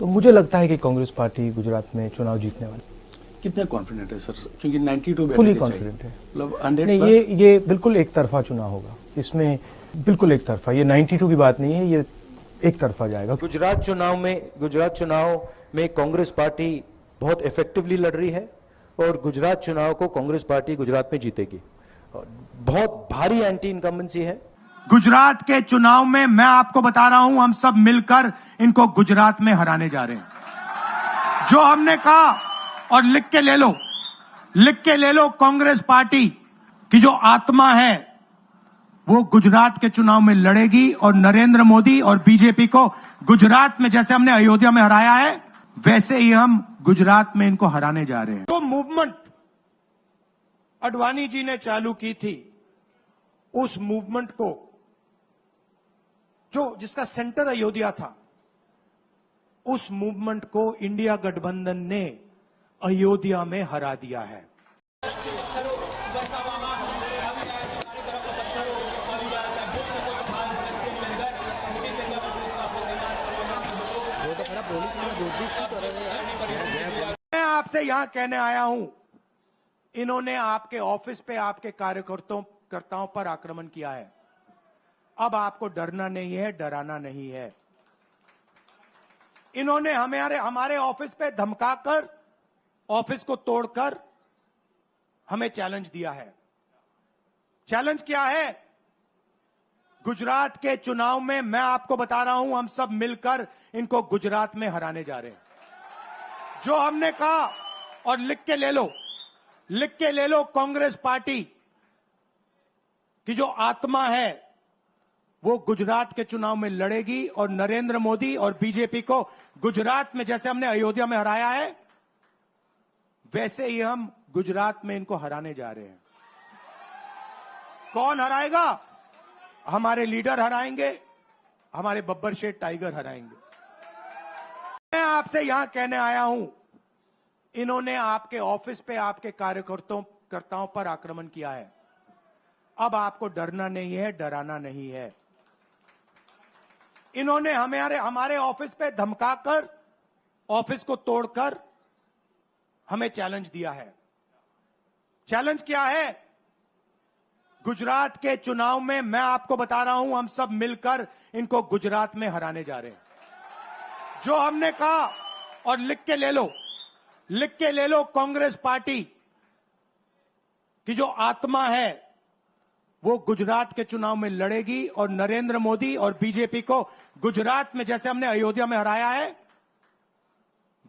तो मुझे लगता है कि कांग्रेस पार्टी गुजरात में चुनाव जीतने वाली। कितने कॉन्फिडेंट है सर? क्योंकि 92 फुली कॉन्फिडेंट है। मतलब 100 नहीं, ये बिल्कुल एक तरफा चुनाव होगा। इसमें बिल्कुल एक तरफा, ये 92 की बात नहीं है, ये एक तरफा जाएगा। गुजरात चुनाव में कांग्रेस पार्टी बहुत इफेक्टिवली लड़ रही है और गुजरात चुनाव को कांग्रेस पार्टी गुजरात में जीतेगी। बहुत भारी एंटी इनकम्बेंसी है। गुजरात के चुनाव में मैं आपको बता रहा हूं, हम सब मिलकर इनको गुजरात में हराने जा रहे हैं। जो हमने कहा, और लिख के ले लो, कांग्रेस पार्टी की जो आत्मा है वो गुजरात के चुनाव में लड़ेगी और नरेंद्र मोदी और बीजेपी को गुजरात में, जैसे हमने अयोध्या में हराया है, वैसे ही हम गुजरात में इनको हराने जा रहे हैं। तो मूवमेंट अडवाणी जी ने चालू की थी, उस मूवमेंट को जिसका सेंटर अयोध्या था, उस मूवमेंट को इंडिया गठबंधन ने अयोध्या में हरा दिया है। मैं आपसे यहां कहने आया हूं, इन्होंने आपके ऑफिस पे आपके कार्यकर्ताओं पर आक्रमण किया है। अब आपको डरना नहीं है, डराना नहीं है। इन्होंने हमारे ऑफिस पे धमकाकर, ऑफिस को तोड़कर हमें चैलेंज दिया है। चैलेंज क्या है? गुजरात के चुनाव में मैं आपको बता रहा हूं, हम सब मिलकर इनको गुजरात में हराने जा रहे हैं। जो हमने कहा, और लिख के ले लो, कांग्रेस पार्टी की जो आत्मा है वो गुजरात के चुनाव में लड़ेगी और नरेंद्र मोदी और बीजेपी को गुजरात में, जैसे हमने अयोध्या में हराया है, वैसे ही हम गुजरात में इनको हराने जा रहे हैं। कौन हराएगा? हमारे लीडर हराएंगे, हमारे बब्बर शेठ टाइगर हराएंगे। मैं आपसे यहां कहने आया हूं, इन्होंने आपके ऑफिस पे आपके कार्यकर्ताओं पर आक्रमण किया है। अब आपको डरना नहीं है, डराना नहीं है। इन्होंने हमारे ऑफिस पे धमकाकर, ऑफिस को तोड़कर हमें चैलेंज दिया है। चैलेंज क्या है? गुजरात के चुनाव में मैं आपको बता रहा हूं, हम सब मिलकर इनको गुजरात में हराने जा रहे हैं। जो हमने कहा, और लिख के ले लो, कांग्रेस पार्टी की जो आत्मा है वो गुजरात के चुनाव में लड़ेगी और नरेंद्र मोदी और बीजेपी को गुजरात में, जैसे हमने अयोध्या में हराया है,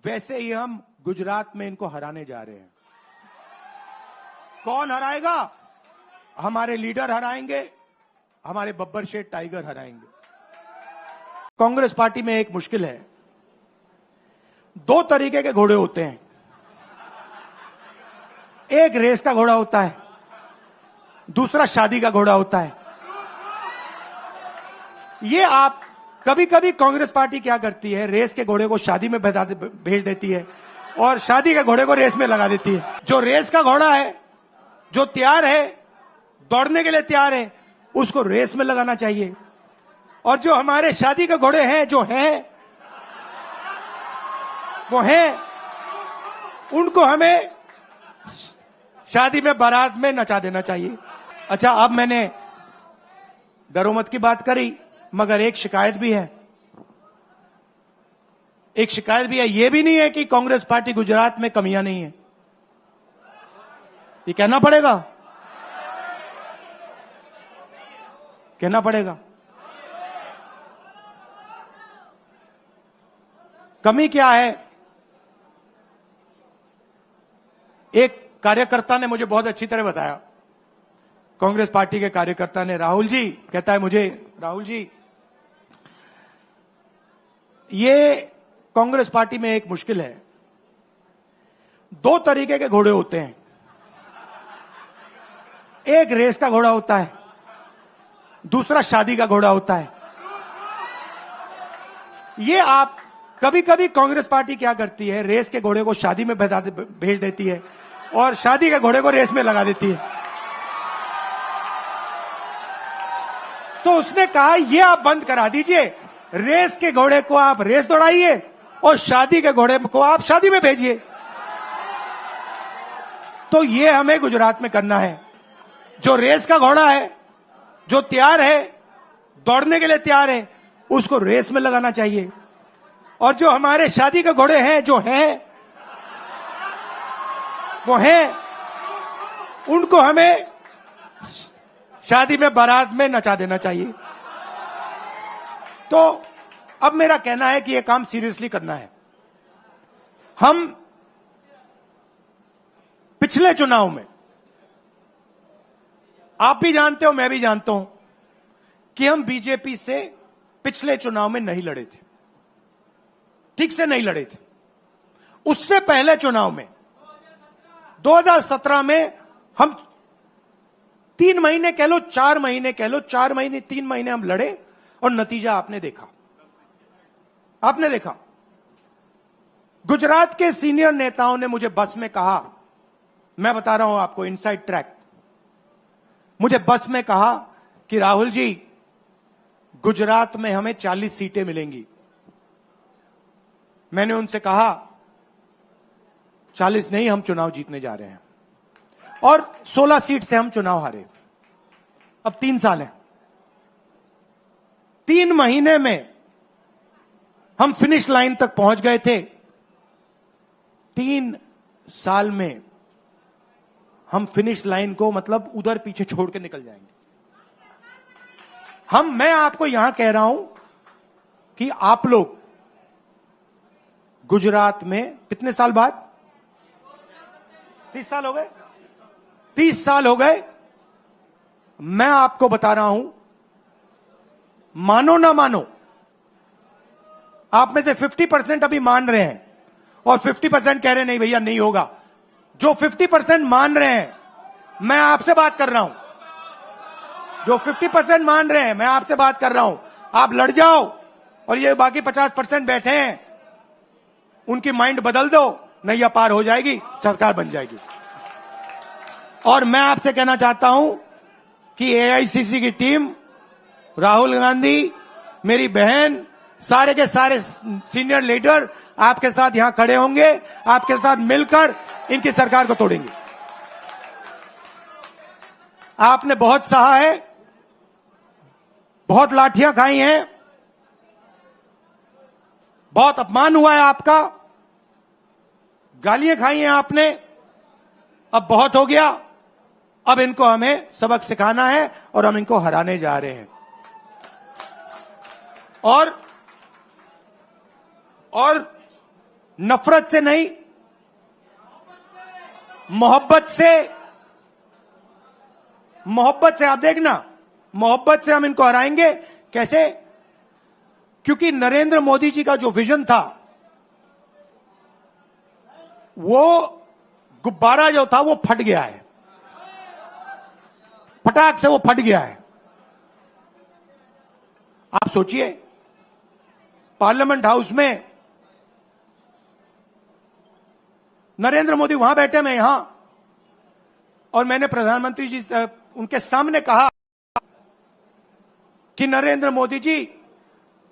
वैसे ही हम गुजरात में इनको हराने जा रहे हैं। कौन हराएगा? हमारे लीडर हराएंगे, हमारे बब्बर शेठ टाइगर हराएंगे। कांग्रेस पार्टी में एक मुश्किल है, दो तरीके के घोड़े होते हैं। एक रेस का घोड़ा होता है, दूसरा शादी का घोड़ा होता है। ये आप कभी कभी कांग्रेस पार्टी क्या करती है, रेस के घोड़े को शादी में भेज देती है और शादी के घोड़े को रेस में लगा देती है। जो रेस का घोड़ा है, जो तैयार है, दौड़ने के लिए तैयार है, उसको रेस में लगाना चाहिए। और जो हमारे शादी के घोड़े हैं, वो हैं, उनको हमें शादी में, बारात में नचा देना चाहिए। अच्छा, अब मैंने डरो-मत की बात करी, मगर एक शिकायत भी है। ये भी नहीं है कि कांग्रेस पार्टी गुजरात में कमियां नहीं है, ये कहना पड़ेगा। कमी क्या है? एक कार्यकर्ता ने मुझे बहुत अच्छी तरह बताया, कांग्रेस पार्टी के कार्यकर्ता ने, राहुल जी कहता है मुझे, राहुल जी, ये कांग्रेस पार्टी में एक मुश्किल है, दो तरीके के घोड़े होते हैं। एक रेस का घोड़ा होता है, दूसरा शादी का घोड़ा होता है। ये आप कभी कभी कांग्रेस पार्टी क्या करती है, रेस के घोड़े को शादी में भेज देती है और शादी के घोड़े को रेस में लगा देती है। तो उसने कहा, ये आप बंद करा दीजिए, रेस के घोड़े को आप रेस दौड़ाइए और शादी के घोड़े को आप शादी में भेजिए। तो ये हमें गुजरात में करना है। जो रेस का घोड़ा है, जो तैयार है, दौड़ने के लिए तैयार है, उसको रेस में लगाना चाहिए। और जो हमारे शादी के घोड़े हैं, जो हैं, वो हैं, उनको हमें शादी में बारात में नचा देना चाहिए। तो अब मेरा कहना है कि यह काम सीरियसली करना है। हम पिछले चुनाव में, आप भी जानते हो, मैं भी जानता हूं कि हम बीजेपी से पिछले चुनाव में नहीं लड़े थे, ठीक से नहीं लड़े थे। उससे पहले चुनाव में 2017 में हम 3 महीने कह लो, 4 महीने कह लो, 4 महीने 3 महीने हम लड़े और नतीजा आपने देखा। आपने देखा, गुजरात के सीनियर नेताओं ने मुझे बस में कहा, मैं बता रहा हूं आपको इनसाइड ट्रैक, मुझे बस में कहा कि राहुल जी, गुजरात में हमें 40 सीटें मिलेंगी। मैंने उनसे कहा 40 नहीं, हम चुनाव जीतने जा रहे हैं। और 16 सीट से हम चुनाव हारे। अब 3 साल है, 3 महीने में हम फिनिश लाइन तक पहुंच गए थे। 3 साल में हम फिनिश लाइन को मतलब उधर पीछे छोड़ के निकल जाएंगे। मैं आपको यहां कह रहा हूं कि आप लोग गुजरात में कितने साल बाद, 30 साल हो गए, 30 साल हो गए। मैं आपको बता रहा हूं, मानो ना मानो, आप में से 50% अभी मान रहे हैं और 50% कह रहे हैं नहीं भैया नहीं होगा। जो 50% मान रहे हैं, मैं आपसे बात कर रहा हूं। जो 50% मान रहे हैं, मैं आपसे बात कर रहा हूं। आप लड़ जाओ और ये बाकी 50% बैठे हैं, उनकी माइंड बदल दो, नैया पार हो जाएगी, सरकार बन जाएगी। और मैं आपसे कहना चाहता हूं कि एआईसीसी की टीम, राहुल गांधी, मेरी बहन, सारे के सारे सीनियर लीडर आपके साथ यहां खड़े होंगे, आपके साथ मिलकर इनकी सरकार को तोड़ेंगे। आपने बहुत सहा है, बहुत लाठियां खाई हैं, बहुत अपमान हुआ है आपका, गालियां खाई हैं आपने। अब बहुत हो गया, अब इनको हमें सबक सिखाना है और हम इनको हराने जा रहे हैं। और नफरत से नहीं, मोहब्बत से आप देखना, मोहब्बत से हम इनको हराएंगे। कैसे? क्योंकि नरेंद्र मोदी जी का जो विजन था, वो गुब्बारा जो था वो फट गया है, फटाक से वो फट गया है। आप सोचिए, पार्लियामेंट हाउस में नरेंद्र मोदी वहां बैठे, मैं यहां, और मैंने प्रधानमंत्री जी उनके सामने कहा कि नरेंद्र मोदी जी,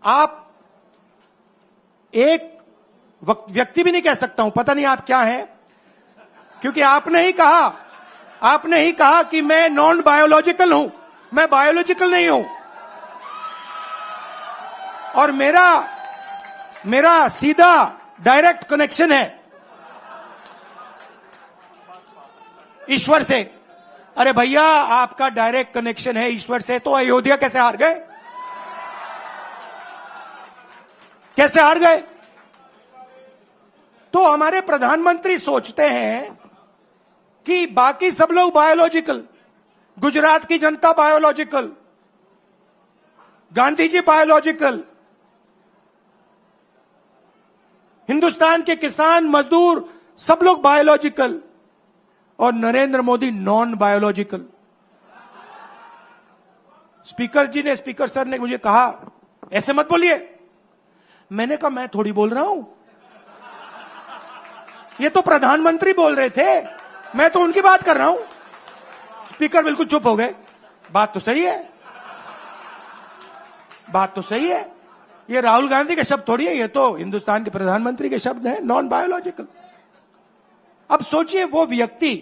आप एक व्यक्ति भी नहीं कह सकता हूं, पता नहीं आप क्या हैं, क्योंकि आपने ही कहा कि मैं नॉन बायोलॉजिकल हूं, मैं बायोलॉजिकल नहीं हूं। और मेरा सीधा डायरेक्ट कनेक्शन है ईश्वर से। अरे भैया, आपका डायरेक्ट कनेक्शन है ईश्वर से, तो अयोध्या कैसे हार गए? कैसे हार गए? तो हमारे प्रधानमंत्री सोचते हैं कि बाकी सब लोग बायोलॉजिकल, गुजरात की जनता बायोलॉजिकल, गांधी जी बायोलॉजिकल, हिंदुस्तान के किसान मजदूर सब लोग बायोलॉजिकल, और Narendra Modi non biological. Speaker sir ने मुझे कहा, ऐसे मत बोलिए। मैंने कहा, मैं थोड़ी बोल रहा हूं, ये तो प्रधानमंत्री बोल रहे थे, मैं तो उनकी बात कर रहा हूं। स्पीकर बिल्कुल चुप हो गए। बात तो सही है, बात तो सही है। ये राहुल गांधी के शब्द थोड़ी है, ये तो हिंदुस्तान के प्रधानमंत्री के शब्द हैं, नॉन बायोलॉजिकल। अब सोचिए वो व्यक्ति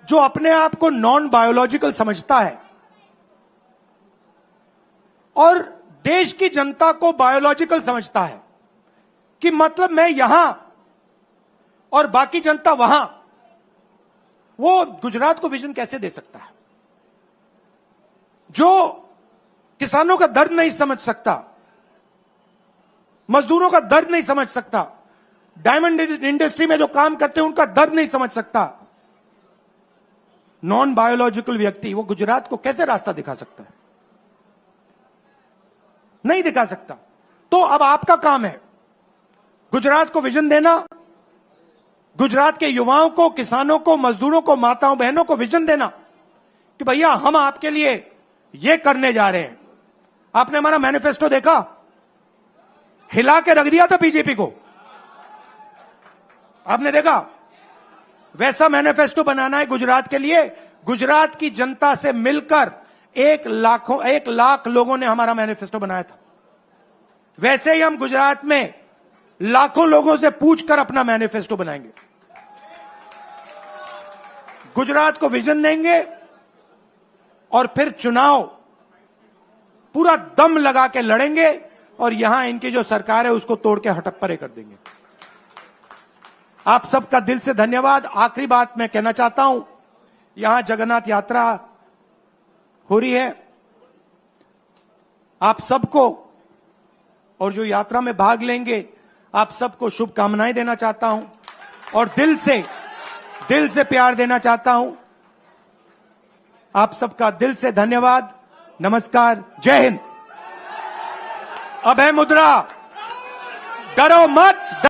जो अपने आप को नॉन बायोलॉजिकल समझता है और देश की जनता को बायोलॉजिकल समझता है, कि मतलब मैं यहां और बाकी जनता वहां, वो गुजरात को विजन कैसे दे सकता है? जो किसानों का दर्द नहीं समझ सकता, मजदूरों का दर्द नहीं समझ सकता, डायमंड इंडस्ट्री में जो काम करते हैं उनका दर्द नहीं समझ सकता, नॉन बायोलॉजिकल व्यक्ति वो गुजरात को कैसे रास्ता दिखा सकता है? नहीं दिखा सकता। तो अब आपका काम है गुजरात को विजन देना, गुजरात के युवाओं को, किसानों को, मजदूरों को, माताओं बहनों को विजन देना कि भैया हम आपके लिए ये करने जा रहे हैं। आपने हमारा मैनिफेस्टो देखा, हिला के रख दिया था बीजेपी को, आपने देखा? वैसा मैनिफेस्टो बनाना है गुजरात के लिए। गुजरात की जनता से मिलकर 1 लाख लोगों ने हमारा मैनिफेस्टो बनाया था। वैसे ही हम गुजरात में लाखों लोगों से पूछकर अपना मैनिफेस्टो बनाएंगे, गुजरात को विजन देंगे और फिर चुनाव पूरा दम लगा के लड़ेंगे और यहां इनकी जो सरकार है उसको तोड़ के हटप्परे कर देंगे। आप सबका दिल से धन्यवाद। आखिरी बात मैं कहना चाहता हूं, यहां जगन्नाथ यात्रा हो रही है, आप सबको और जो यात्रा में भाग लेंगे आप सबको शुभकामनाएं देना चाहता हूं और दिल से प्यार देना चाहता हूं। आप सबका दिल से धन्यवाद, नमस्कार, जय हिंद। अभय मुद्रा, डरो मत।